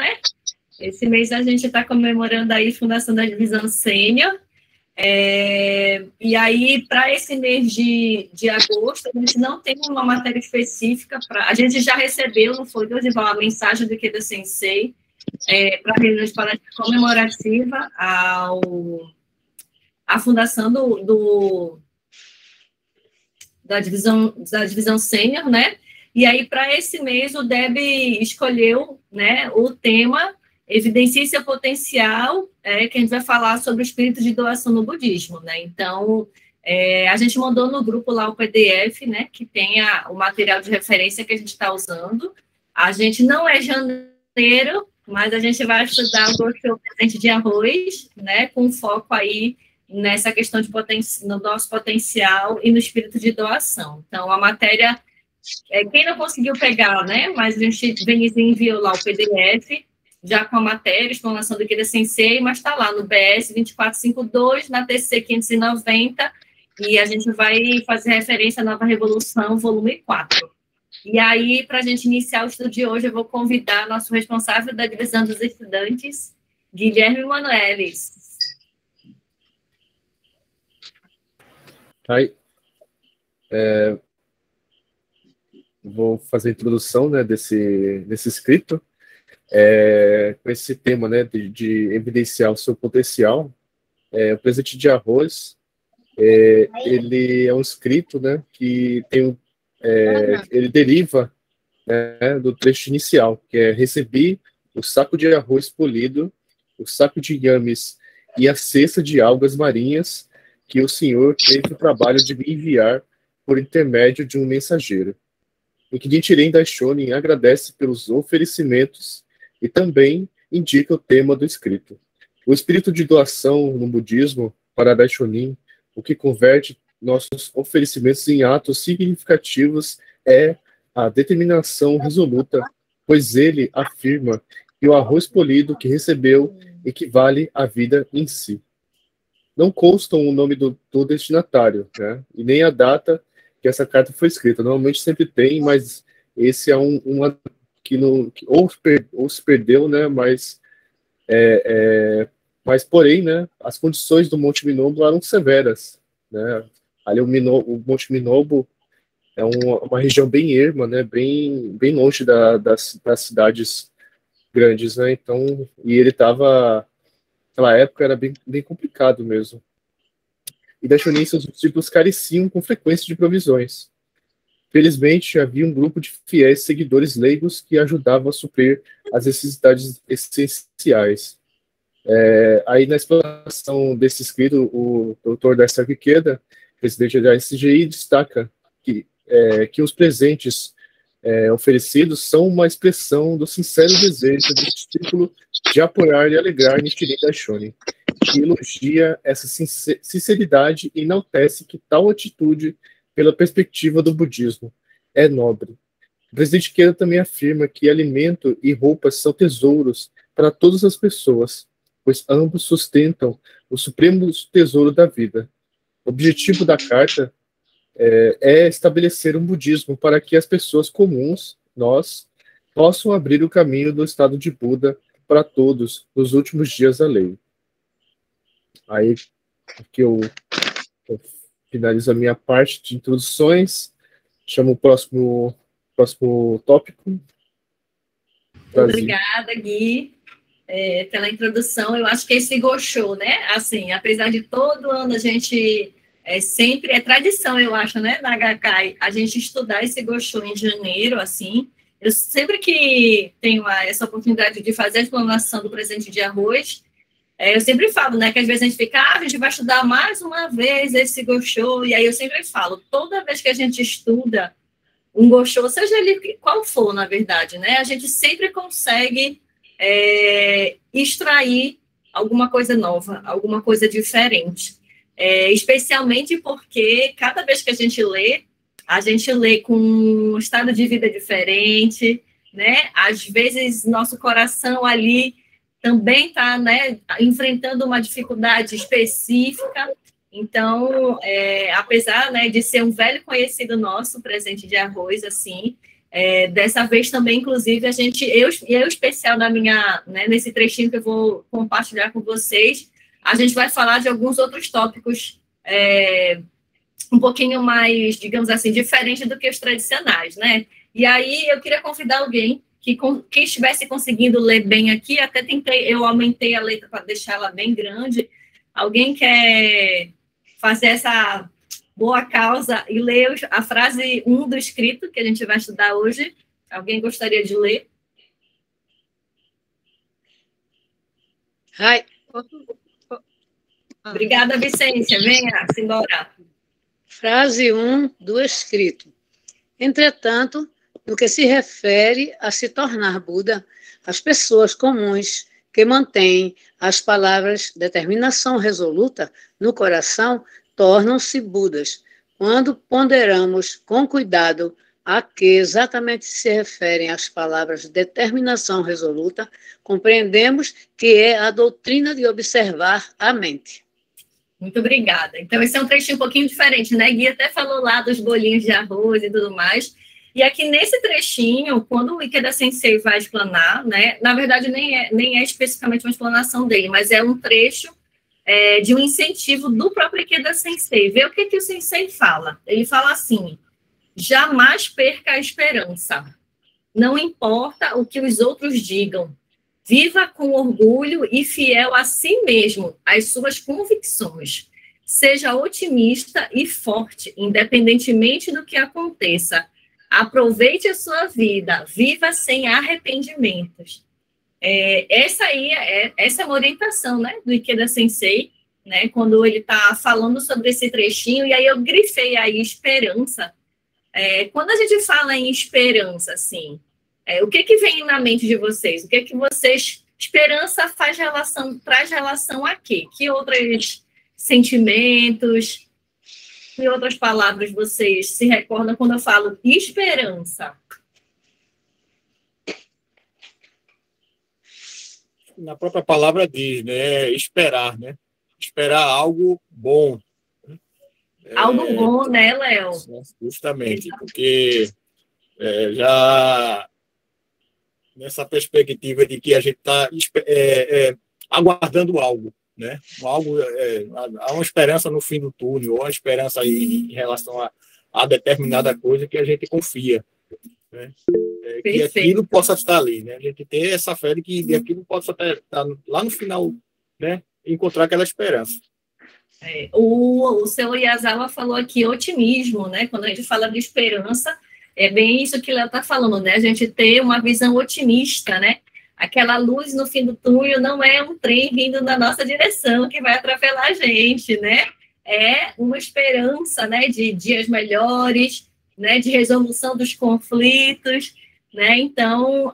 né? Esse mês a gente está comemorando aí a fundação da Divisão Sênior. E aí, para esse mês de agosto, a gente não tem uma matéria específica. A gente já recebeu, não foi, Dorival, a mensagem do Ikeda Sensei para a reunião de palestra comemorativa à fundação da divisão sênior, né? E aí, para esse mês, o DEB escolheu, né, o tema Evidencie seu potencial, que a gente vai falar sobre o espírito de doação no budismo, né? Então, a gente mandou no grupo lá o PDF, né, que tem o material de referência que a gente está usando. A gente não é janeiro, mas a gente vai estudar o Gosho presente de arroz, né, com foco aí nessa questão no nosso potencial e no espírito de doação. Então, a matéria, quem não conseguiu pegar, né, mas a gente enviou lá o PDF, já com a matéria, explanação do Ikeda Sensei, mas está lá no BS 2452, na TC 590, e a gente vai fazer referência à Nova Revolução, volume 4. E aí, para a gente iniciar o estudo de hoje, eu vou convidar nosso responsável da divisão dos estudantes, Guilherme Manoelis. Aí, vou fazer a introdução, né, desse escrito, com esse tema, né, de evidenciar o seu potencial. O presente de arroz, ele é um escrito, né, que tem ele deriva, né, do trecho inicial, que é: recebi o saco de arroz polido, o saco de inhames e a cesta de algas marinhas que o Senhor teve o trabalho de me enviar por intermédio de um mensageiro. O que Nichiren Daishonin agradece pelos oferecimentos e também indica o tema do escrito. O espírito de doação no budismo, para Daishonin, o que converte nossos oferecimentos em atos significativos é a determinação resoluta, pois ele afirma que o arroz polido que recebeu equivale à vida em si. Não constam o nome do destinatário, né, e nem a data que essa carta foi escrita. Normalmente sempre tem, mas esse é uma que ou se perdeu, né, mas porém, né, as condições do Monte Minobu eram severas, né. Ali o Monte Minobu é uma região bem erma, né, bem longe das cidades grandes, né. Então, e ele estava, naquela época era bem complicado mesmo. E Daishonin e seus discípulos careciam com frequência de provisões. Felizmente, havia um grupo de fiéis seguidores leigos que ajudavam a suprir as necessidades essenciais. Aí, na explanação desse escrito, o Dr. Daisuke Ikeda, presidente da SGI, destaca que os presentes oferecidos são uma expressão do sincero desejo do discípulo de apoiar e alegrar Nichiren Daishonin, que elogia essa sinceridade e enaltece que tal atitude, pela perspectiva do budismo, é nobre. O presidente Ikeda também afirma que alimento e roupas são tesouros para todas as pessoas, pois ambos sustentam o supremo tesouro da vida. O objetivo da carta é estabelecer um budismo para que as pessoas comuns, nós, possam abrir o caminho do estado de Buda para todos nos últimos dias da lei. Aí que eu finalizo a minha parte de introduções, chamo o próximo tópico. Obrigada, Gui, pela introdução. Eu acho que esse Gosho, né? Assim, apesar de todo ano a gente sempre é tradição, eu acho, né, na HK, a gente estudar esse Gosho em janeiro, assim. Eu sempre que tenho essa oportunidade de fazer a explanação do presente de arroz, eu sempre falo, né, que às vezes a gente fica, a gente vai estudar mais uma vez esse Gosho, e aí eu sempre falo, toda vez que a gente estuda um Gosho, seja ele qual for, na verdade, né, a gente sempre consegue extrair alguma coisa nova, alguma coisa diferente. Especialmente porque cada vez que a gente lê com um estado de vida diferente, né? Às vezes nosso coração ali também está, né, enfrentando uma dificuldade específica. Então, apesar, né, de ser um velho conhecido nosso, presente de arroz, assim, Dessa vez também, inclusive, eu especial na minha, né, nesse trechinho que eu vou compartilhar com vocês, a gente vai falar de alguns outros tópicos um pouquinho mais, digamos assim, diferente do que os tradicionais, né? E aí eu queria convidar alguém que estivesse conseguindo ler bem aqui, até eu aumentei a letra para deixar ela bem grande. Alguém quer fazer essa boa causa e ler a frase 1 do escrito que a gente vai estudar hoje? Alguém gostaria de ler? Ai. Obrigada, Vicência. Venha, simbora. Frase 1 do escrito. Entretanto, no que se refere a se tornar Buda, as pessoas comuns que mantêm as palavras determinação resoluta no coração tornam-se Budas. Quando ponderamos com cuidado a que exatamente se referem as palavras determinação resoluta, compreendemos que é a doutrina de observar a mente. Muito obrigada. Então, esse é um trechinho um pouquinho diferente, né? Gui até falou lá dos bolinhos de arroz e tudo mais. E aqui nesse trechinho, quando o Ikeda Sensei vai explanar, né? Na verdade, nem é especificamente uma explanação dele, mas é um trecho de um incentivo do próprio Ikeda Sensei. Vê o que o Sensei fala. Ele fala assim: jamais perca a esperança. Não importa o que os outros digam. Viva com orgulho e fiel a si mesmo, às suas convicções. Seja otimista e forte, independentemente do que aconteça. Aproveite a sua vida, viva sem arrependimentos. Essa é uma orientação, né, do Ikeda Sensei, né, quando ele está falando sobre esse trechinho, e aí eu grifei aí esperança. Quando a gente fala em esperança, assim, o que vem na mente de vocês? O que vocês... Esperança traz relação a quê? Que outros sentimentos, que outras palavras vocês se recordam quando eu falo esperança? Na própria palavra diz, né? Esperar, né? Esperar algo bom. Algo bom, né, Léo? Justamente, porque já nessa perspectiva de que a gente está aguardando algo, né? Há uma esperança no fim do túnel, ou uma esperança em relação a determinada coisa que a gente confia, né? Que aquilo possa estar ali, né? A gente ter essa fé de que aquilo possa estar lá no final, né? Encontrar aquela esperança. O seu Yazawa falou aqui otimismo, né? Quando a gente fala de esperança, é bem isso que o Léo está falando, né? A gente ter uma visão otimista, né? Aquela luz no fim do túnel não é um trem vindo na nossa direção que vai atropelar a gente, né? É uma esperança, né? De dias melhores, né? De resolução dos conflitos, né? Então,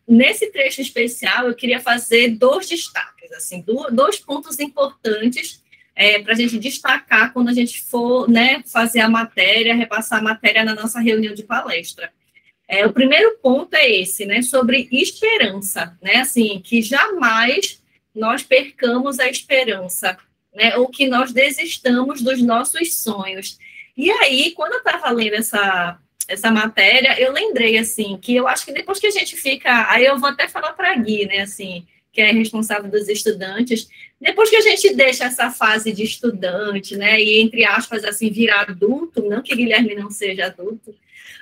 nesse trecho especial, eu queria fazer 2 destaques, assim, 2 pontos importantes para a gente destacar quando a gente for, né, fazer a matéria, repassar a matéria na nossa reunião de palestra. O primeiro ponto é esse, né, sobre esperança, né, assim, que jamais nós percamos a esperança, né, ou que nós desistamos dos nossos sonhos. E aí, quando eu estava lendo essa matéria, eu lembrei, assim, que eu acho que depois que a gente fica... Aí eu vou até falar para a Gui, né, assim, que é responsável dos estudantes, depois que a gente deixa essa fase de estudante, né, e, entre aspas, assim, virar adulto, não que Guilherme não seja adulto,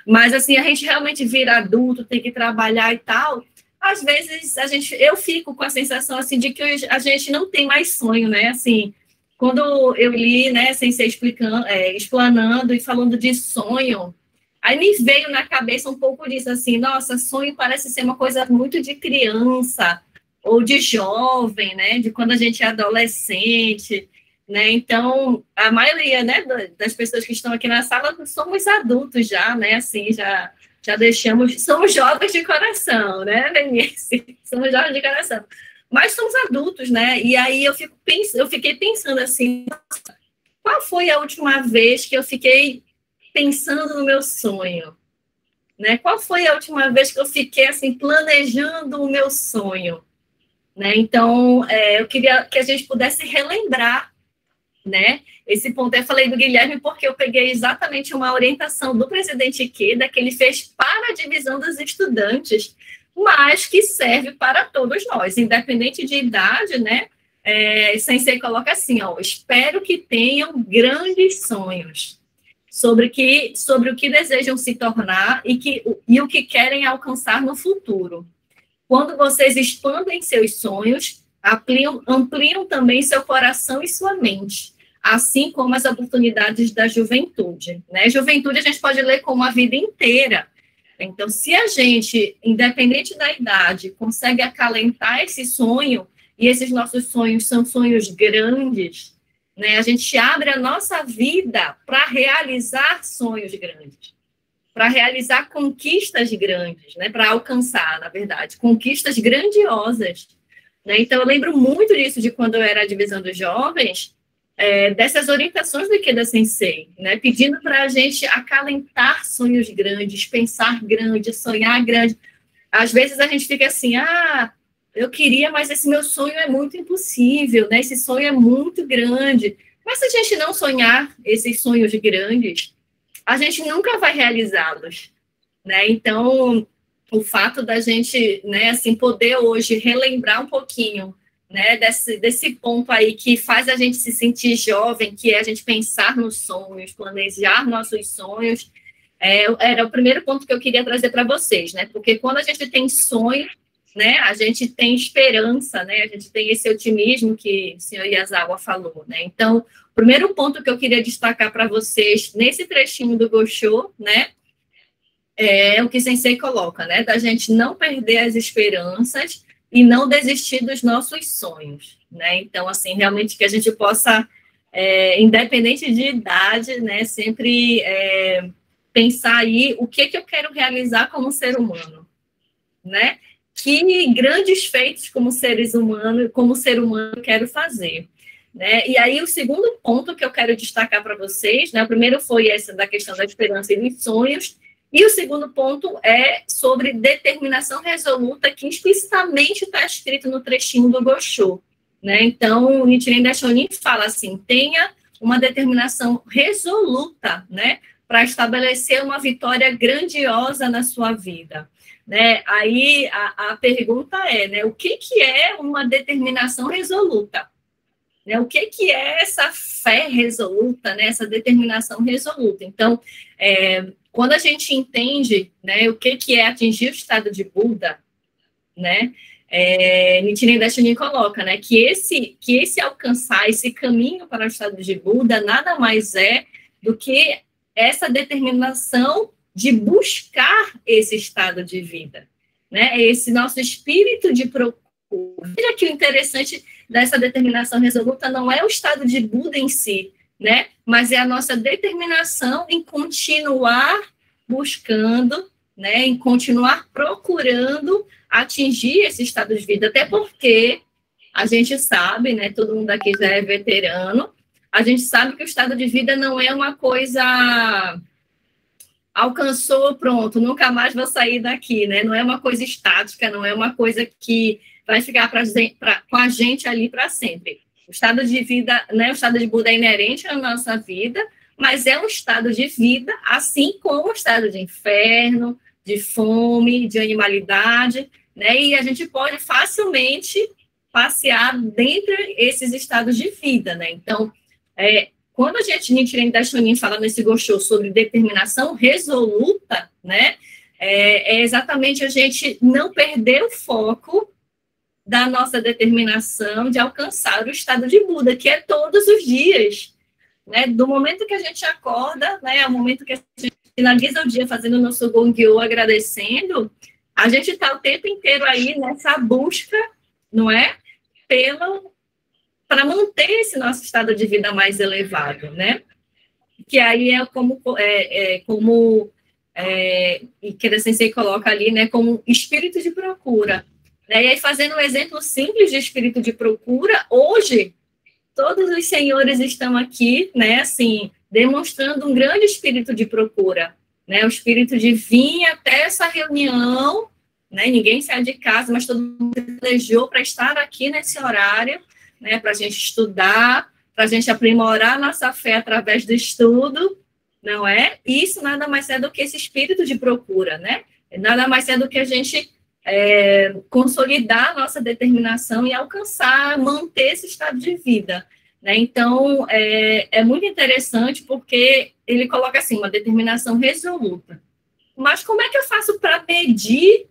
mas, assim, a gente realmente vira adulto, tem que trabalhar e tal, às vezes eu fico com a sensação, assim, de que a gente não tem mais sonho, né, assim, quando eu li, né, Sensei explanando e falando de sonho, aí me veio na cabeça um pouco disso, assim, nossa, sonho parece ser uma coisa muito de criança, ou de jovem, né, de quando a gente é adolescente, né, então, a maioria, né, das pessoas que estão aqui na sala somos adultos já, né, assim, já somos jovens de coração, né, Denise? Somos jovens de coração, mas somos adultos, né, e aí eu fiquei pensando assim, nossa, qual foi a última vez que eu fiquei pensando no meu sonho, né, qual foi a última vez que eu fiquei, assim, planejando o meu sonho? Né? Então, eu queria que a gente pudesse relembrar né? Esse ponto eu falei do Guilherme porque eu peguei exatamente uma orientação do presidente Ikeda que ele fez para a divisão dos estudantes, mas que serve para todos nós, independente de idade, né? Sensei coloca assim, ó, espero que tenham grandes sonhos sobre o que desejam se tornar e o que querem alcançar no futuro. Quando vocês expandem seus sonhos, ampliam também seu coração e sua mente, assim como as oportunidades da juventude, né? Juventude a gente pode ler como a vida inteira. Então, se a gente, independente da idade, consegue acalentar esse sonho, e esses nossos sonhos são sonhos grandes, né? A gente abre a nossa vida para realizar sonhos grandes, para realizar conquistas grandes, né? Para alcançar, na verdade, conquistas grandiosas, né? Então, eu lembro muito disso de quando eu era a divisão dos jovens, dessas orientações do Ikeda Sensei, né? Pedindo para a gente acalentar sonhos grandes, pensar grande, sonhar grande. Às vezes a gente fica assim, eu queria, mas esse meu sonho é muito impossível, né? Esse sonho é muito grande. Mas se a gente não sonhar esses sonhos grandes, a gente nunca vai realizá-los, né? Então, o fato da gente, né, assim, poder hoje relembrar um pouquinho, né, desse ponto aí que faz a gente se sentir jovem, que é a gente pensar nos sonhos, planejar nossos sonhos, era o primeiro ponto que eu queria trazer para vocês, né? Porque quando a gente tem sonho, né, a gente tem esperança, né, a gente tem esse otimismo que o senhor Yazawa falou, né, então, o primeiro ponto que eu queria destacar para vocês, nesse trechinho do Gosho, né, é o que Sensei coloca, né, da gente não perder as esperanças e não desistir dos nossos sonhos, né, então, assim, realmente que a gente possa, independente de idade, né, sempre pensar aí o que eu quero realizar como ser humano, né, que grandes feitos como ser humano quero fazer, né? E aí o segundo ponto que eu quero destacar para vocês, né? O primeiro foi essa da questão da esperança e dos sonhos, e o segundo ponto é sobre determinação resoluta, que explicitamente está escrito no trechinho do Gosho, né? Então, o Nichiren Daishonin fala assim, tenha uma determinação resoluta, né? Para estabelecer uma vitória grandiosa na sua vida. Né? Aí a pergunta é, né, o que é uma determinação resoluta? Né? O que é essa fé resoluta, né, essa determinação resoluta? Então, quando a gente entende, né, o que é atingir o estado de Buda, né, Nichiren Daishonin coloca, né, que esse alcançar, esse caminho para o estado de Buda nada mais é do que essa determinação de buscar esse estado de vida, né? Esse nosso espírito de procura. Veja que o interessante dessa determinação resoluta não é o estado de Buda em si, né? Mas é a nossa determinação em continuar buscando, né? Em continuar procurando atingir esse estado de vida, até porque a gente sabe, né? Todo mundo aqui já é veterano, a gente sabe que o estado de vida não é uma coisa alcançou, pronto, nunca mais vou sair daqui, né? Não é uma coisa estática, não é uma coisa que vai ficar com a gente ali para sempre. O estado de vida, né? O estado de Buda é inerente à nossa vida, mas é um estado de vida, assim como o estado de inferno, de fome, de animalidade, né? E a gente pode facilmente passear dentre esses estados de vida, né? Então, quando a gente, Nichiren Daishonin, fala nesse Gosho sobre determinação resoluta, né, é exatamente a gente não perder o foco da nossa determinação de alcançar o estado de Buda, que é todos os dias, né, do momento que a gente acorda, né, ao momento que a gente finaliza o dia fazendo o nosso Gongyo, agradecendo, a gente está o tempo inteiro aí nessa busca, não é, para manter esse nosso estado de vida mais elevado, né? Que aí é como Ikeda Sensei coloca ali, né, como espírito de procura. Né? E aí, fazendo um exemplo simples de espírito de procura, hoje, todos os senhores estão aqui, né, assim, demonstrando um grande espírito de procura, né? O espírito de vir até essa reunião, né? Ninguém sai de casa, mas todo mundo planejou para estar aqui nesse horário, né, para a gente estudar, para a gente aprimorar a nossa fé através do estudo, não é? Isso nada mais é do que esse espírito de procura, né? Nada mais é do que a gente consolidar a nossa determinação e alcançar, manter esse estado de vida, né? Então, é muito interessante porque ele coloca assim, uma determinação resoluta. Mas como é que eu faço para medir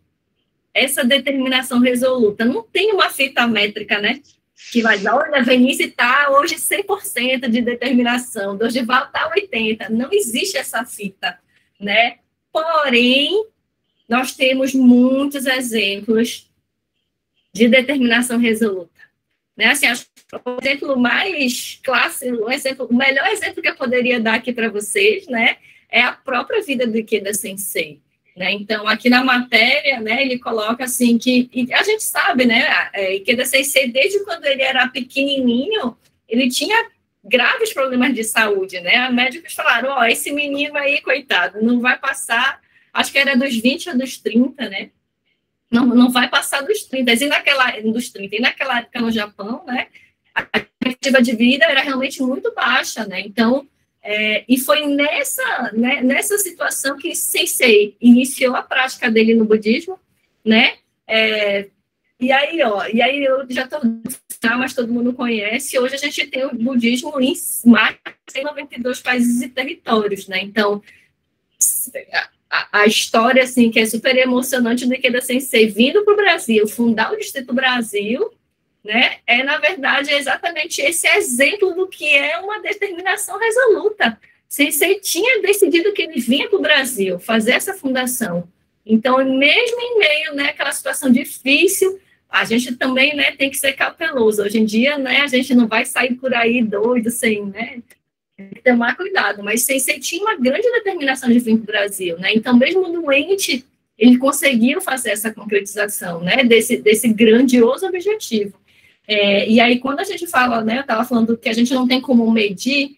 essa determinação resoluta? Não tem uma fita métrica, né? Que vai dar, olha, a Venice está hoje 100% de determinação, Dorival está 80%. Não existe essa fita, né? Porém, nós temos muitos exemplos de determinação resoluta, né? Assim, o exemplo mais clássico, o melhor exemplo que eu poderia dar aqui para vocês, né, é a própria vida do Ikeda Sensei, né? Então, aqui na matéria, né, ele coloca assim que, e a gente sabe, né, Ikeda Sensei, desde quando ele era pequenininho, ele tinha graves problemas de saúde, né? Os médicos falaram, ó, esse menino aí, coitado, não vai passar, acho que era dos 20 ou dos 30, né? Não vai passar dos 30. E naquela época no Japão, né, a expectativa de vida era realmente muito baixa, né? Então, e foi nessa situação que Sensei iniciou a prática dele no budismo, né? E aí eu já estou, mas todo mundo conhece. Hoje a gente tem o budismo em mais de 192 países e territórios, né? Então, a história, assim, que é super emocionante do Ikeda Sensei vindo para o Brasil, fundar o Distrito Brasil, né, na verdade, exatamente esse exemplo do que é uma determinação resoluta. Sensei tinha decidido que ele vinha para o Brasil fazer essa fundação. Então, mesmo em meio, né, àquela situação difícil, a gente também, né, tem que ser cauteloso. Hoje em dia, né, a gente não vai sair por aí doido, sem, né, tomar cuidado, mas Sensei tinha uma grande determinação de vir para o Brasil, né? Então, mesmo doente, ele conseguiu fazer essa concretização, né, desse grandioso objetivo. E aí, quando a gente fala, né, eu estava falando que a gente não tem como medir,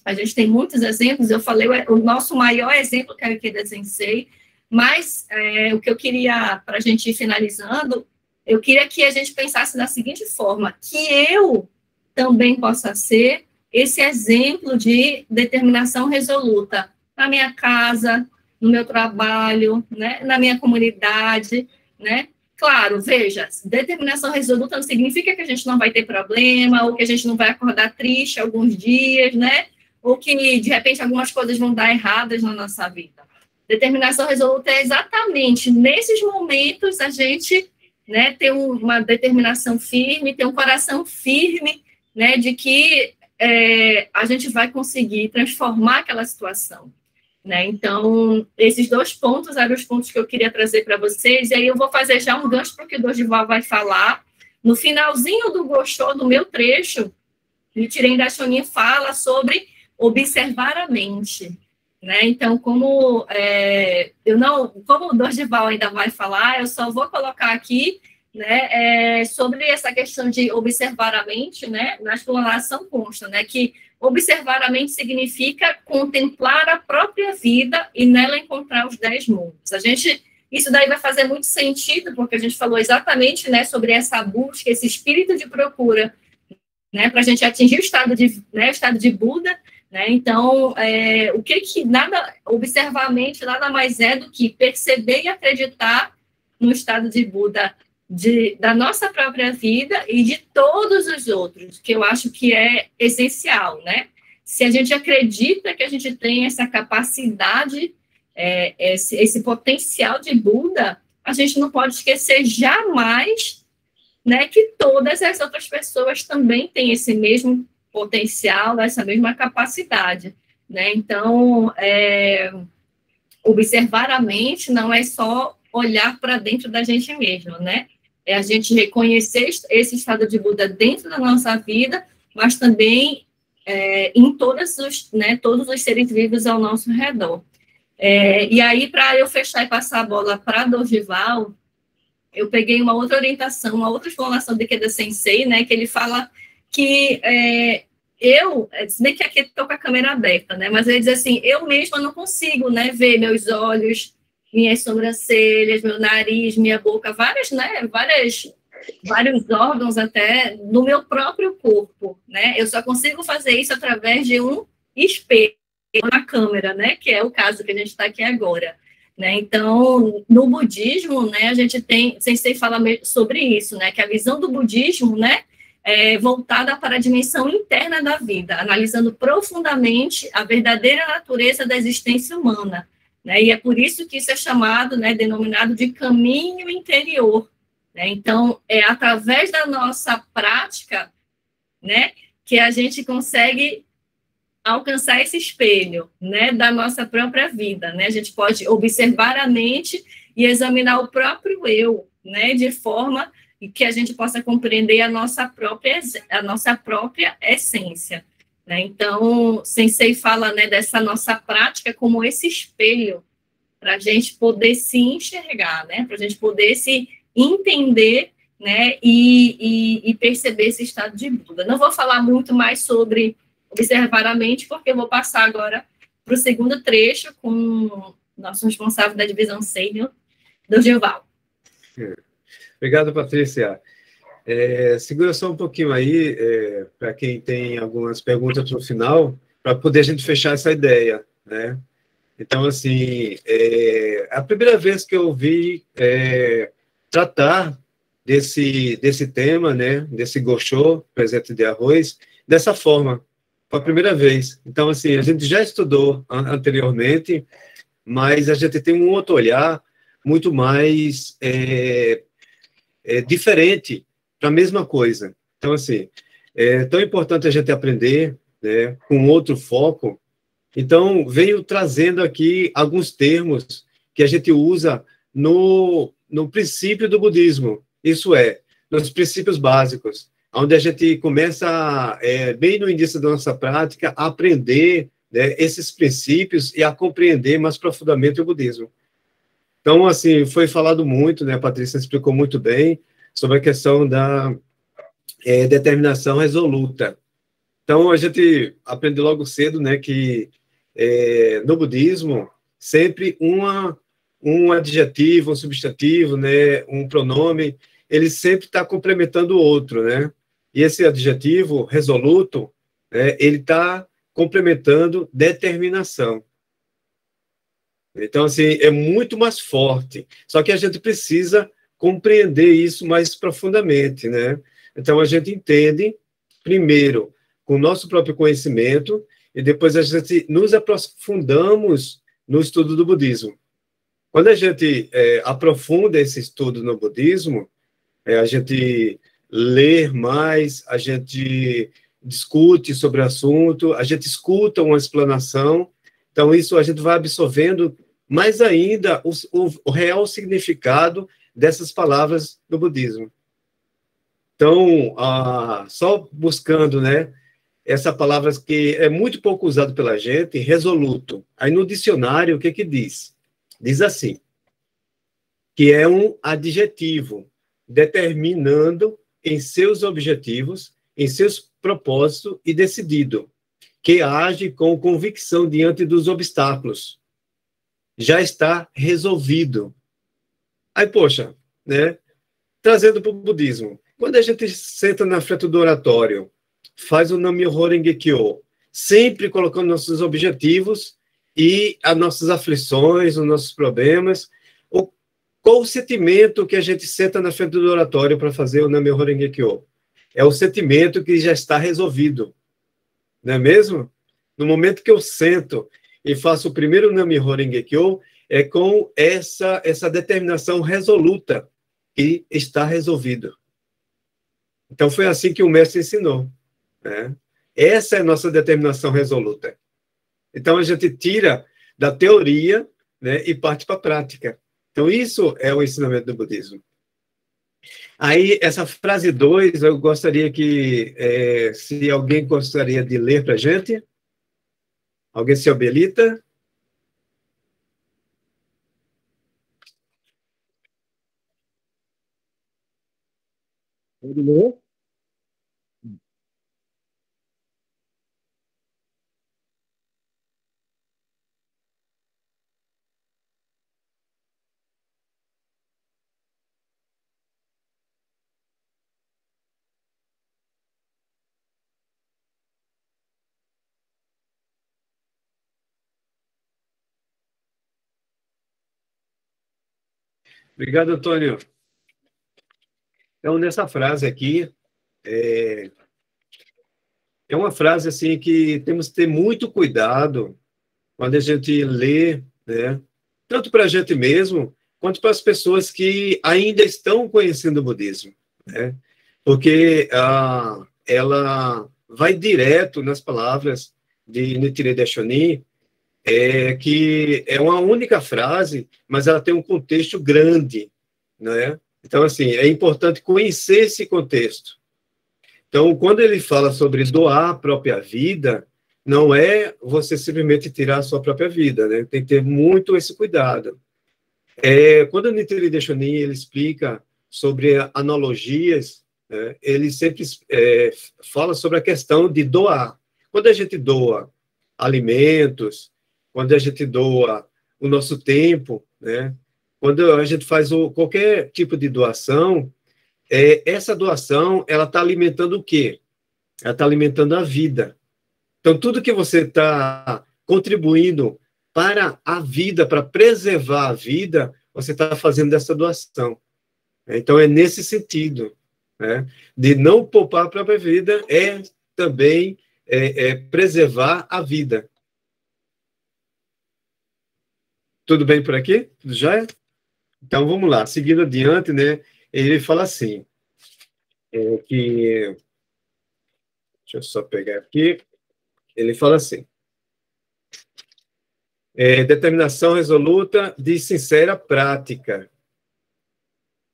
a gente tem muitos exemplos, eu falei o nosso maior exemplo, que é o Ikeda Sensei, mas o que eu queria, para a gente ir finalizando, eu queria que a gente pensasse da seguinte forma, que eu também possa ser esse exemplo de determinação resoluta na minha casa, no meu trabalho, né, na minha comunidade, né? Claro, veja, determinação resoluta não significa que a gente não vai ter problema, ou que a gente não vai acordar triste alguns dias, né? Ou que, de repente, algumas coisas vão dar erradas na nossa vida. Determinação resoluta é exatamente nesses momentos a gente, né, ter uma determinação firme, ter um coração firme, né, de que a gente vai conseguir transformar aquela situação, né? Então, esses 2 pontos eram os pontos que eu queria trazer para vocês, e aí eu vou fazer já um gancho para o que o Dorival vai falar. No finalzinho do Gosho, do meu trecho, Nichiren Daishonin fala sobre observar a mente, né? Então, como o Dorival ainda vai falar, eu só vou colocar aqui, né, sobre essa questão de observar a mente, né, na explanação consta, né, que observar a mente significa contemplar a própria vida e nela encontrar os 10 mundos. Isso daí vai fazer muito sentido, porque a gente falou exatamente, né, sobre essa busca, esse espírito de procura, né, para a gente atingir o estado de Buda, né? Então, observar a mente nada mais é do que perceber e acreditar no estado de Buda da nossa própria vida e de todos os outros, que eu acho que é essencial, né? Se a gente acredita que a gente tem essa capacidade, esse potencial de Buda, a gente não pode esquecer jamais, né, que todas as outras pessoas também têm esse mesmo potencial, essa mesma capacidade, né? Então, observar a mente não é só olhar para dentro da gente mesmo, né? É a gente reconhecer esse estado de Buda dentro da nossa vida, mas também em todos os seres vivos ao nosso redor. E aí, para eu fechar e passar a bola para Dorival, eu peguei uma outra orientação, uma outra explanação de Ikeda Sensei, né, que ele fala que se bem que aqui estou com a câmera aberta, né, mas ele diz assim, eu mesma não consigo, né, ver meus olhos, minhas sobrancelhas, meu nariz, minha boca, várias vários órgãos até no meu próprio corpo, né? Eu só consigo fazer isso através de um espelho na câmera, né? Que é o caso que a gente está aqui agora, né? Então, no budismo, né? A gente tem, Sensei fala sobre isso, né? Que a visão do budismo, né? É voltada para a dimensão interna da vida, analisando profundamente a verdadeira natureza da existência humana, né? E é por isso que isso é chamado, né? Denominado de caminho interior. Então, é através da nossa prática, né, que a gente consegue alcançar esse espelho, né, da nossa própria vida, né? A gente pode observar a mente e examinar o próprio eu, né, de forma que a gente possa compreender a nossa própria essência, né? Então, Sensei fala, né, dessa nossa prática como esse espelho para a gente poder se enxergar, né, para a gente poder se entender, né, e perceber esse estado de Buda. Não vou falar muito mais sobre observar a mente, porque eu vou passar agora para o segundo trecho com o nosso responsável da divisão sênior, do Gilval. Obrigado, Patrícia. Segura só um pouquinho aí, para quem tem algumas perguntas no final, para poder a gente fechar essa ideia, né? Então, assim, a primeira vez que eu ouvi tratar desse tema, né, desse gosho, presente de arroz, dessa forma. Foi a primeira vez. Então, assim, a gente já estudou anteriormente, mas a gente tem um outro olhar muito mais diferente para a mesma coisa. Então, assim, é tão importante a gente aprender, né, com outro foco. Então, venho trazendo aqui alguns termos que a gente usa no princípio do budismo, isso é, nos princípios básicos, onde a gente começa, bem no início da nossa prática, a aprender, né, esses princípios e a compreender mais profundamente o budismo. Então, assim, foi falado muito, né, a Patrícia explicou muito bem sobre a questão da determinação resoluta. Então, a gente aprende logo cedo, né, que no budismo, sempre um adjetivo, um substantivo, né, um pronome, ele sempre está complementando o outro, né? E esse adjetivo resoluto, né, ele está complementando determinação. Então, assim, é muito mais forte. Só que a gente precisa compreender isso mais profundamente, né? Então, a gente entende, primeiro, com o nosso próprio conhecimento, e depois a gente nos aprofundamos no estudo do budismo. Quando a gente aprofunda esse estudo no budismo, a gente lê mais, a gente discute sobre o assunto, a gente escuta uma explanação, então isso a gente vai absorvendo mais ainda o real significado dessas palavras do budismo. Então, só buscando, né, essa palavra que é muito pouco usada pela gente, resoluto. Aí no dicionário, o que diz? Diz assim, que é um adjetivo determinando em seus objetivos, em seus propósitos e decidido, que age com convicção diante dos obstáculos. Já está resolvido. Aí, poxa, né? Trazendo para o budismo. Quando a gente senta na frente do oratório, faz o Nam-myoho Renge-kyo, sempre colocando nossos objetivos e as nossas aflições, os nossos problemas. Qual o sentimento que a gente senta na frente do oratório para fazer o Nam-myoho Renge-kyo? É o sentimento que já está resolvido, não é mesmo? No momento que eu sento e faço o primeiro Nam-myoho Renge-kyo, é com essa determinação resoluta que está resolvido. Então, foi assim que o mestre ensinou, né? Essa é a nossa determinação resoluta. Então, a gente tira da teoria, né, e parte para a prática. Então, isso é o ensinamento do budismo. Aí, essa frase 2, eu gostaria que, se alguém gostaria de ler para a gente, alguém se habilita? Pode ler? Obrigado, Antônio. Então, nessa frase aqui, é uma frase assim que temos que ter muito cuidado quando a gente lê, né? Tanto para a gente mesmo, quanto para as pessoas que ainda estão conhecendo o budismo, né? Porque ela vai direto nas palavras de Nichiren Daishonin, que é uma única frase, mas ela tem um contexto grande, né? Então, assim, é importante conhecer esse contexto. Então, quando ele fala sobre doar a própria vida, não é você simplesmente tirar a sua própria vida, né? Tem que ter muito esse cuidado. Quando o Nichiren Daishonin ele explica sobre analogias, né, ele sempre fala sobre a questão de doar. Quando a gente doa alimentos, quando a gente doa o nosso tempo, né, quando a gente faz qualquer tipo de doação, essa doação ela está alimentando o quê? Ela está alimentando a vida. Então, tudo que você está contribuindo para a vida, para preservar a vida, você está fazendo essa doação. Então, é nesse sentido, né? De não poupar a própria vida, também preservar a vida. Tudo bem por aqui? Tudo já? Então, vamos lá. Seguindo adiante, né? Ele fala assim, deixa eu só pegar aqui. Ele fala assim, determinação resoluta de sincera prática.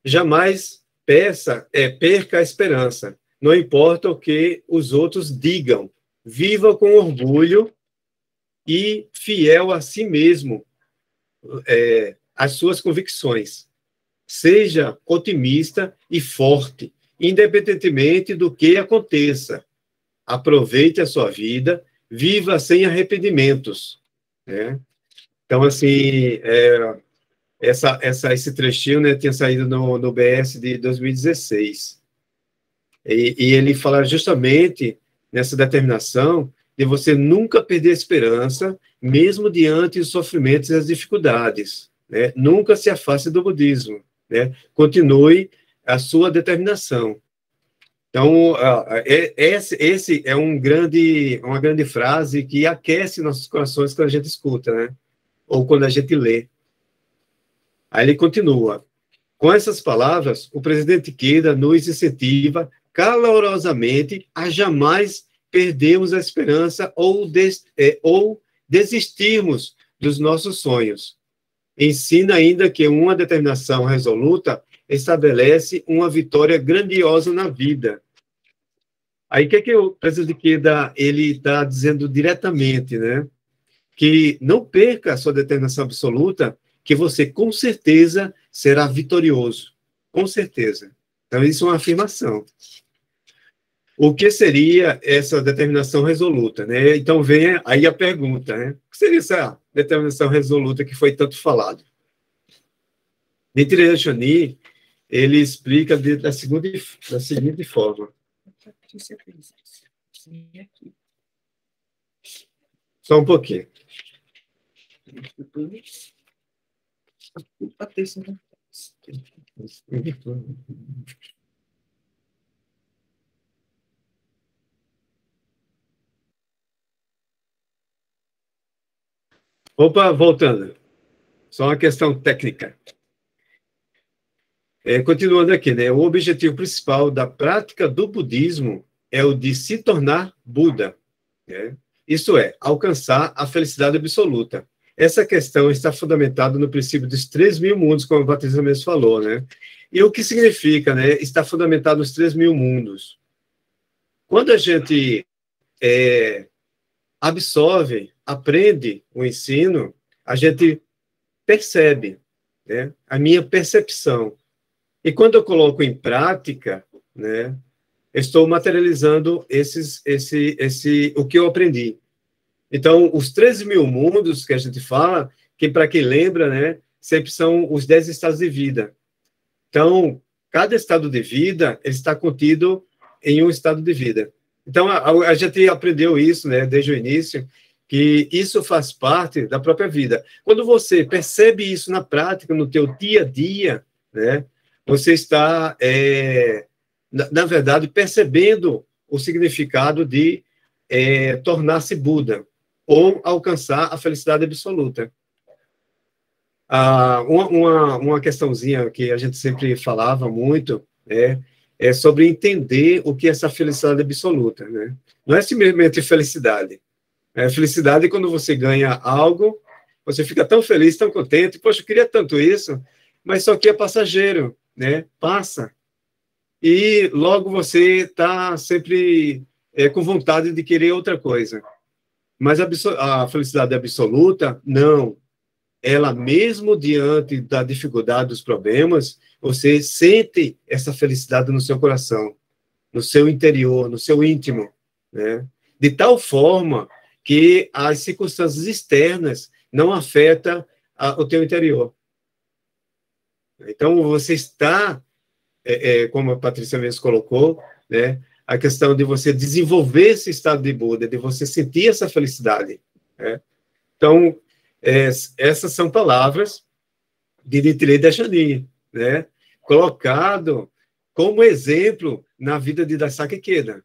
Jamais perca a esperança. Não importa o que os outros digam. Viva com orgulho e fiel a si mesmo, as suas convicções. Seja otimista e forte, independentemente do que aconteça. Aproveite a sua vida, viva sem arrependimentos, né? Então, assim, esse trechinho, né, tinha saído no BS de 2016. E ele fala justamente nessa determinação de você nunca perder a esperança, mesmo diante dos sofrimentos e das dificuldades, né? Nunca se afaste do budismo, né? Continue a sua determinação. Então, esse é uma grande frase que aquece nossos corações quando a gente escuta, né? Ou quando a gente lê. Aí ele continua. Com essas palavras, o presidente Ikeda nos incentiva calorosamente a jamais perdermos a esperança ou desistirmos dos nossos sonhos. Ensina ainda que uma determinação resoluta estabelece uma vitória grandiosa na vida. Aí, o que o presidente Ikeda ele está dizendo diretamente, né? Que não perca a sua determinação absoluta, que você, com certeza, será vitorioso. Com certeza. Então, isso é uma afirmação. O que seria essa determinação resoluta, né? Então, vem aí a pergunta, né? O que seria essa determinação resoluta que foi tanto falado? Nichiren Daishonin, ele explica da seguinte forma. Só um pouquinho. Opa, voltando. Só uma questão técnica. Continuando aqui, né? O objetivo principal da prática do budismo é o de se tornar Buda, né? Isto é, alcançar a felicidade absoluta. Essa questão está fundamentada no princípio dos 3.000 mundos, como a Patrícia mesmo falou, né? E o que significa, né? Está fundamentado nos 3.000 mundos. Quando a gente absorve, aprende o ensino, a gente percebe, né? A minha percepção. E quando eu coloco em prática, né? Estou materializando o que eu aprendi. Então, os 13.000 mundos que a gente fala, que para quem lembra, né, sempre são os 10 estados de vida. Então, cada estado de vida ele está contido em um estado de vida. Então, a gente aprendeu isso, né, desde o início, que isso faz parte da própria vida. Quando você percebe isso na prática, no teu dia a dia, né, você está, na verdade, percebendo o significado de tornar-se Buda, ou alcançar a felicidade absoluta. Uma questãozinha que a gente sempre falava muito é sobre entender o que é essa felicidade absoluta, né? Não é simplesmente felicidade. Felicidade é quando você ganha algo, você fica tão feliz, tão contente, poxa, eu queria tanto isso, mas só que é passageiro, né? Passa. E logo você está sempre com vontade de querer outra coisa. Mas a felicidade absoluta, não. Ela, mesmo diante da dificuldade, dos problemas, você sente essa felicidade no seu coração, no seu interior, no seu íntimo, né? De tal forma que as circunstâncias externas não afetam o teu interior. Então, você está, como a Patrícia mesmo colocou, né, a questão de você desenvolver esse estado de Buda, de você sentir essa felicidade, né? Então, essas são palavras de Nichiren Daishonin, né, colocado como exemplo na vida de Daisaku Ikeda.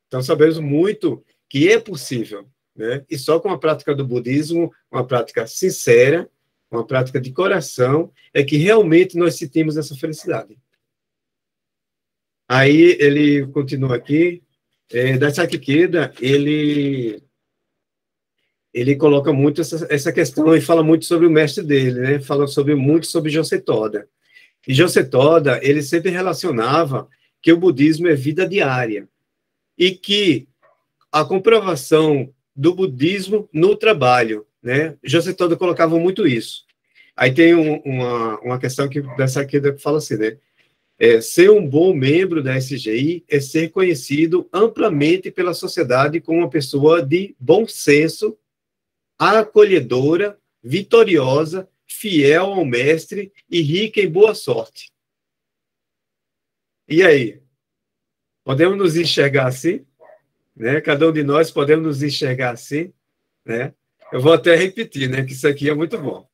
Então, sabemos muito que é possível, né, e só com a prática do budismo, uma prática sincera, uma prática de coração, é que realmente nós sentimos essa felicidade. Aí ele continua aqui, Daisaku Ikeda, ele coloca muito essa questão e fala muito sobre o mestre dele, né? Fala muito sobre Josei Toda. E Josei Toda, ele sempre relacionava que o budismo é vida diária e que a comprovação do budismo no trabalho, né? Josei Toda colocava muito isso. Aí tem uma questão que dessa aqui fala assim, né? Ser um bom membro da SGI é ser conhecido amplamente pela sociedade como uma pessoa de bom senso, acolhedora, vitoriosa, fiel ao mestre e rica em boa sorte. E aí? Podemos nos enxergar assim? Né? Cada um de nós podemos nos enxergar assim? Né? Eu vou até repetir, né? Que isso aqui é muito bom.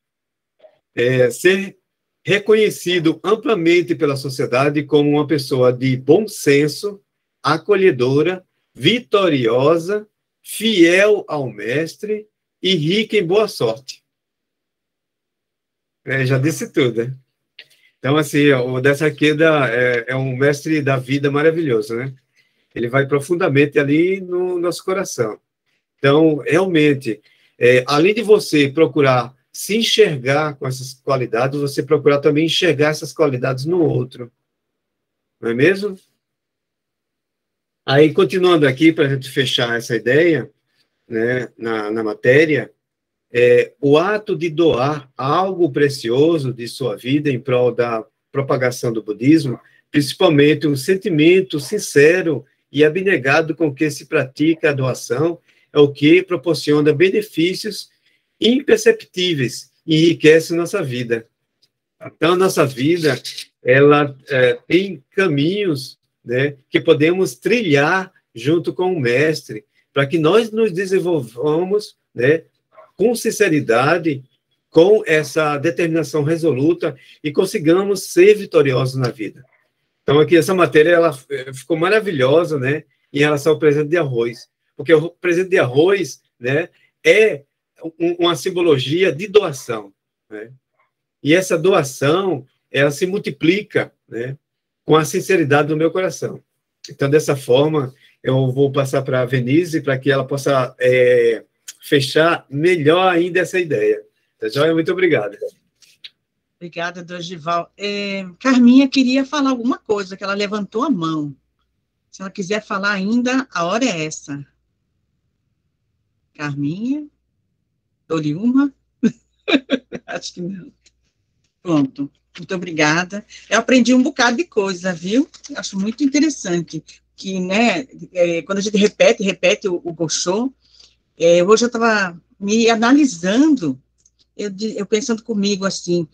Ser reconhecido amplamente pela sociedade como uma pessoa de bom senso, acolhedora, vitoriosa, fiel ao mestre e rica em boa sorte. Já disse tudo, né? Então, assim, o Daisaku Ikeda é um mestre da vida maravilhoso, né? Ele vai profundamente ali no nosso coração. Então, realmente, além de você procurar se enxergar com essas qualidades, você procurar também enxergar essas qualidades no outro. Não é mesmo? Aí, continuando aqui, para a gente fechar essa ideia, né, na matéria, o ato de doar algo precioso de sua vida em prol da propagação do budismo, principalmente um sentimento sincero e abnegado com que se pratica a doação, é o que proporciona benefícios imperceptíveis e enriquece nossa vida. Então, a nossa vida, ela tem caminhos, né, que podemos trilhar junto com o mestre, para que nós nos desenvolvamos, né, com sinceridade, com essa determinação resoluta e consigamos ser vitoriosos na vida. Então, aqui, essa matéria, ela ficou maravilhosa, né, em relação ao presente de arroz, porque o presente de arroz, né, é uma simbologia de doação, né, e essa doação, ela se multiplica, né, com a sinceridade do meu coração. Então, dessa forma, eu vou passar para a Venise, para que ela possa fechar melhor ainda essa ideia. Tá joia? Muito obrigado. Obrigada, Dorival. Carminha queria falar alguma coisa, que ela levantou a mão. Se ela quiser falar ainda, a hora é essa. Carminha? Dou-lhe uma? Acho que não. Pronto. Muito obrigada. Eu aprendi um bocado de coisa, viu? Acho muito interessante que, né, quando a gente repete o Gosho, hoje eu estava me analisando, eu pensando comigo assim,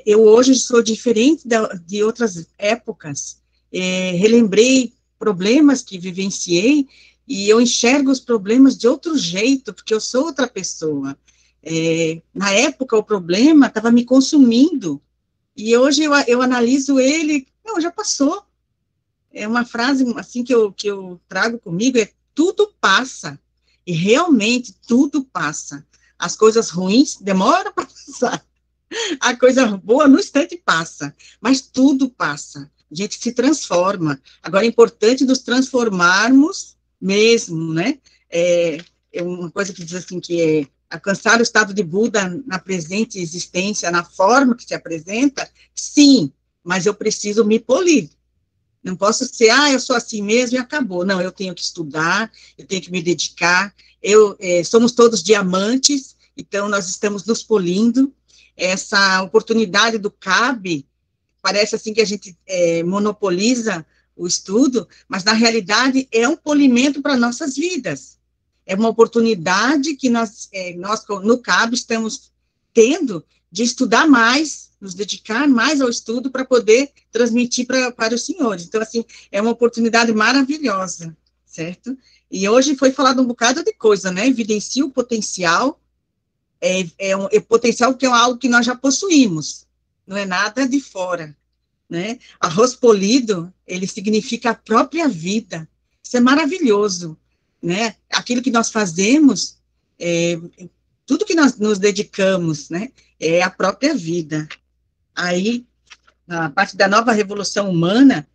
eu hoje sou diferente de outras épocas, relembrei problemas que vivenciei e eu enxergo os problemas de outro jeito, porque eu sou outra pessoa. Na época, o problema estava me consumindo, E hoje eu analiso ele, não, já passou. É uma frase assim que eu trago comigo, tudo passa. E realmente tudo passa. As coisas ruins demoram para passar. A coisa boa no instante passa, mas tudo passa. A gente se transforma. Agora é importante nos transformarmos mesmo, né? É uma coisa que diz assim que é alcançar o estado de Buda na presente existência, na forma que se apresenta, sim, mas eu preciso me polir. Não posso ser, eu sou assim mesmo e acabou. Não, eu tenho que estudar, eu tenho que me dedicar. Somos todos diamantes, então nós estamos nos polindo. Essa oportunidade do CAB, parece assim que a gente monopoliza o estudo, mas na realidade é um polimento para nossas vidas. É uma oportunidade que nós no CAB estamos tendo de estudar mais, nos dedicar mais ao estudo para poder transmitir para os senhores. Então, assim, é uma oportunidade maravilhosa, certo? E hoje foi falado um bocado de coisa, né? Evidencia o potencial, potencial que é algo que nós já possuímos, não é nada de fora, né? Arroz polido, ele significa a própria vida. Isso é maravilhoso, né? Aquilo que nós fazemos, tudo que nós nos dedicamos, né? É a própria vida. Aí, na parte da nova revolução humana,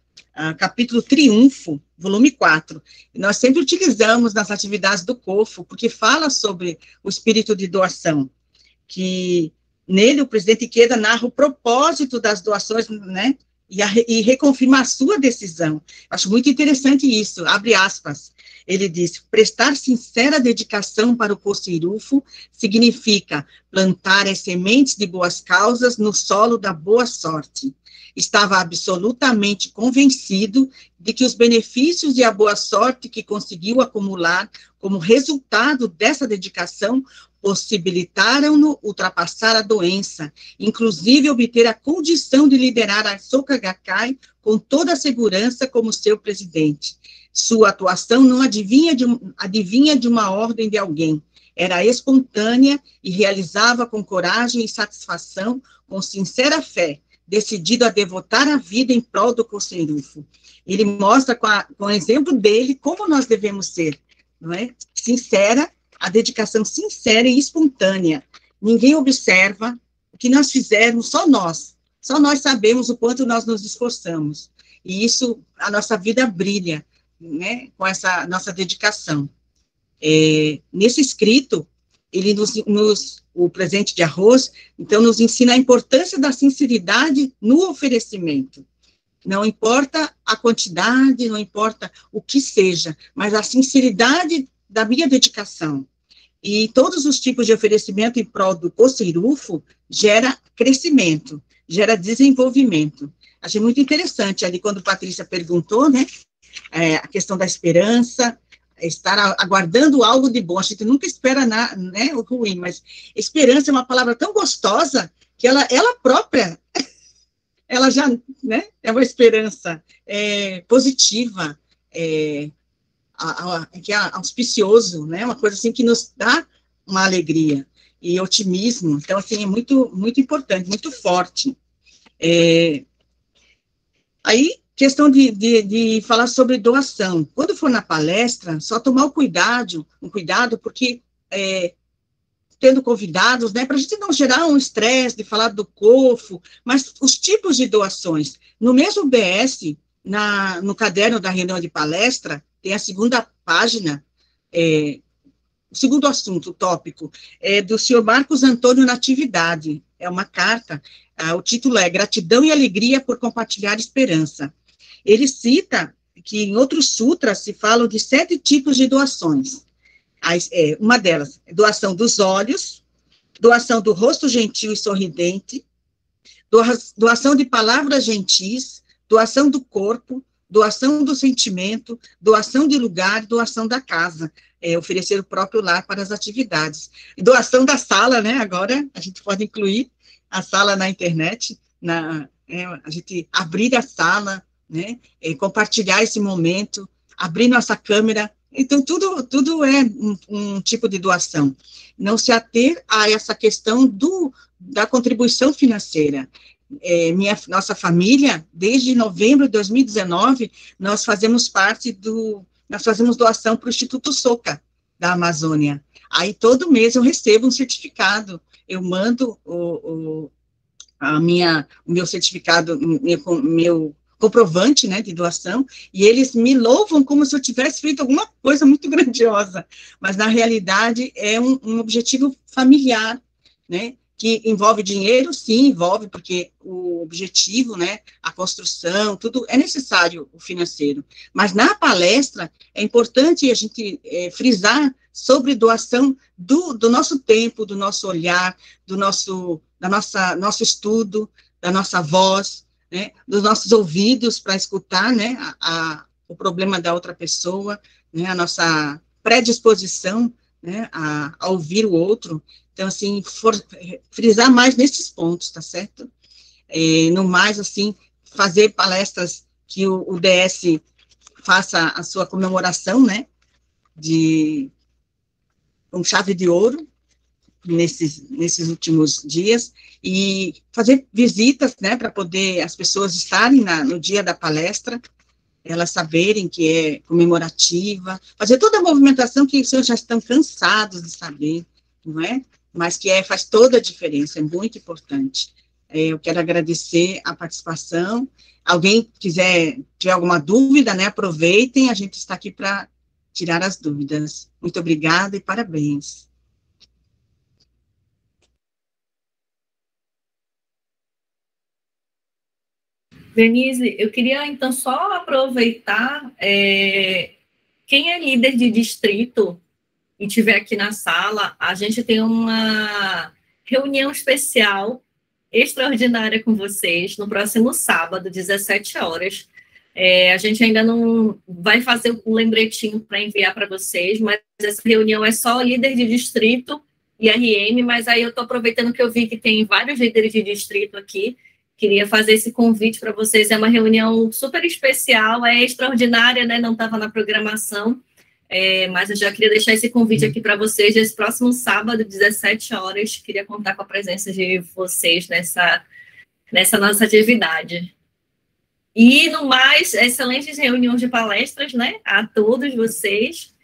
capítulo Triunfo, volume 4, nós sempre utilizamos nas atividades do COFO, porque fala sobre o espírito de doação, que nele o presidente Ikeda narra o propósito das doações, né, e reconfirma a sua decisão. Acho muito interessante isso, abre aspas. Ele diz, prestar sincera dedicação para o Cocirufo significa plantar as sementes de boas causas no solo da boa sorte. Estava absolutamente convencido de que os benefícios e a boa sorte que conseguiu acumular como resultado dessa dedicação possibilitaram-no ultrapassar a doença, inclusive obter a condição de liderar a Soka Gakkai com toda a segurança como seu presidente. Sua atuação não adivinha de uma ordem de alguém, era espontânea e realizava com coragem e satisfação, com sincera fé, decidido a devotar a vida em prol do Cocirufo. Ele mostra com o exemplo dele como nós devemos ser, não é? Sincera, a dedicação sincera e espontânea. Ninguém observa o que nós fizermos, só nós sabemos o quanto nós nos esforçamos. E isso, a nossa vida brilha, né, com essa nossa dedicação. Nesse escrito, ele o presente de arroz, então, nos ensina a importância da sinceridade no oferecimento. Não importa a quantidade, não importa o que seja, mas a sinceridade da minha dedicação. E todos os tipos de oferecimento em prol do Cocirufo gera crescimento, gera desenvolvimento. Achei muito interessante ali quando Patrícia perguntou, né, a questão da esperança, estar aguardando algo de bom. A gente nunca espera né, o ruim, mas esperança é uma palavra tão gostosa que ela própria, ela já, né, é uma esperança positiva, que é auspicioso, né, uma coisa assim que nos dá uma alegria e otimismo. Então, assim, é muito, muito importante, muito forte. Aí, questão de falar sobre doação. Quando for na palestra, só tomar um cuidado, porque tendo convidados, né, para a gente não gerar um estresse de falar do COFO, mas os tipos de doações. No mesmo BS, no caderno da reunião de palestra, tem a segunda página, o segundo assunto, o tópico, do senhor Marcos Antônio Natividade. É uma carta, o título é Gratidão e Alegria por Compartilhar Esperança. Ele cita que em outros sutras se falam de 7 tipos de doações. Uma delas, doação dos olhos, doação do rosto gentil e sorridente, doação de palavras gentis, doação do corpo, doação do sentimento, doação de lugar, doação da casa, oferecer o próprio lar para as atividades. E doação da sala, né, agora a gente pode incluir a sala na internet, a gente abrir a sala, né, compartilhar esse momento, abrir nossa câmera. Então, tudo é um tipo de doação. Não se ater a essa questão da contribuição financeira. nossa família, desde novembro de 2019, nós fazemos doação para o Instituto Soca, da Amazônia. Aí, todo mês, eu recebo um certificado, eu mando o meu certificado, meu comprovante, né, de doação, e eles me louvam como se eu tivesse feito alguma coisa muito grandiosa, mas, na realidade, é um objetivo familiar, né, que envolve dinheiro, sim, envolve, porque o objetivo, né, a construção, tudo, é necessário o financeiro, mas na palestra é importante a gente frisar sobre doação do nosso tempo, do nosso olhar, do nosso estudo, da nossa voz, né, dos nossos ouvidos para escutar, né, o problema da outra pessoa, né, a nossa predisposição, né, a ouvir o outro. Então, assim, frisar mais nesses pontos, tá certo? No mais, assim, fazer palestras que o DS faça a sua comemoração, né, com chave de ouro, nesses últimos dias, e fazer visitas, né, para poder as pessoas estarem no dia da palestra, elas saberem que é comemorativa, fazer toda a movimentação que os senhores já estão cansados de saber, não é? Mas que faz toda a diferença, é muito importante. Eu quero agradecer a participação. Alguém tiver alguma dúvida, né, aproveitem, a gente está aqui para tirar as dúvidas. Muito obrigada e parabéns. Denise, eu queria, então, só aproveitar, quem é líder de distrito e estiver aqui na sala, a gente tem uma reunião especial, extraordinária com vocês, no próximo sábado, 17 horas. A gente ainda não vai fazer um lembretinho para enviar para vocês, mas essa reunião é só líder de distrito e RM, mas aí eu estou aproveitando que eu vi que tem vários líderes de distrito aqui, queria fazer esse convite para vocês, é uma reunião super especial, é extraordinária, né, não estava na programação, mas eu já queria deixar esse convite aqui para vocês, esse próximo sábado, 17 horas, queria contar com a presença de vocês nessa nossa atividade. E, no mais, excelentes reuniões de palestras, né, a todos vocês.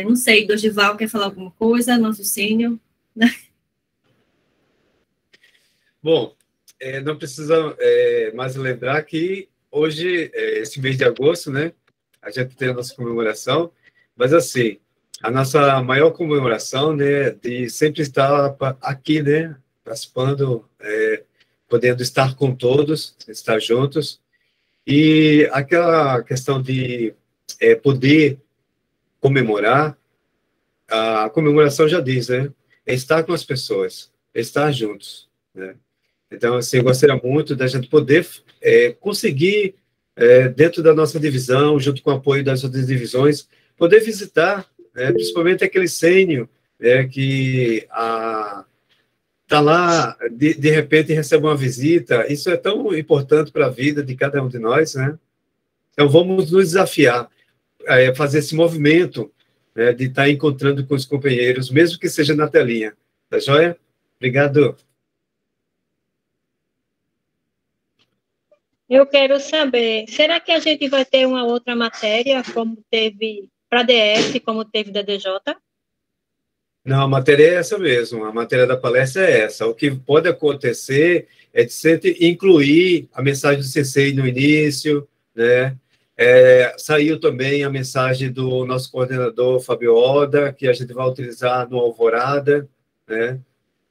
Não sei, Dorival quer falar alguma coisa, nosso sênior? Bom, não precisa mais lembrar que hoje, esse mês de agosto, né, a gente tem a nossa comemoração, mas, assim, a nossa maior comemoração, né, de sempre estar aqui, né, participando, podendo estar com todos, estar juntos, e aquela questão de poder comemorar, a comemoração já diz, né, é estar com as pessoas, é estar juntos, né. Então, assim, eu gostaria muito da gente poder conseguir, dentro da nossa divisão, junto com o apoio das outras divisões, poder visitar, principalmente aquele sênior que está lá, de repente, recebe uma visita. Isso é tão importante para a vida de cada um de nós, né? Então, vamos nos desafiar a fazer esse movimento, né, de estar encontrando com os companheiros, mesmo que seja na telinha. Tá joia? Obrigado. Eu quero saber, será que a gente vai ter uma outra matéria, como teve para DS, como teve da DJ? Não, a matéria é essa mesmo, a matéria da palestra é essa. O que pode acontecer é de sempre incluir a mensagem do Sensei no início, né? Saiu também a mensagem do nosso coordenador, Fábio Oda, que a gente vai utilizar no Alvorada, né?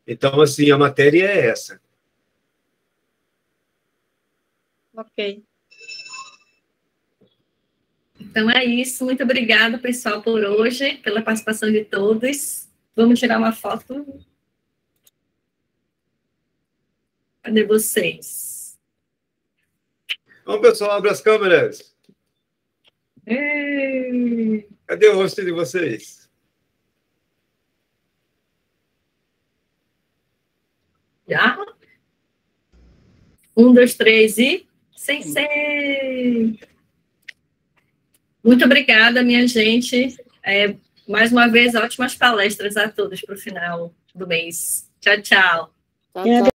Então, assim, a matéria é essa. Ok. Então é isso. Muito obrigada, pessoal, por hoje, pela participação de todos. Vamos tirar uma foto. Cadê vocês? Vamos, pessoal, abre as câmeras. Ei. Cadê o rosto de vocês? Já? 1, 2, 3 e... Sensei! Muito obrigada, minha gente. Mais uma vez, ótimas palestras a todos para o final do mês. Tchau, tchau. Tchau, tchau.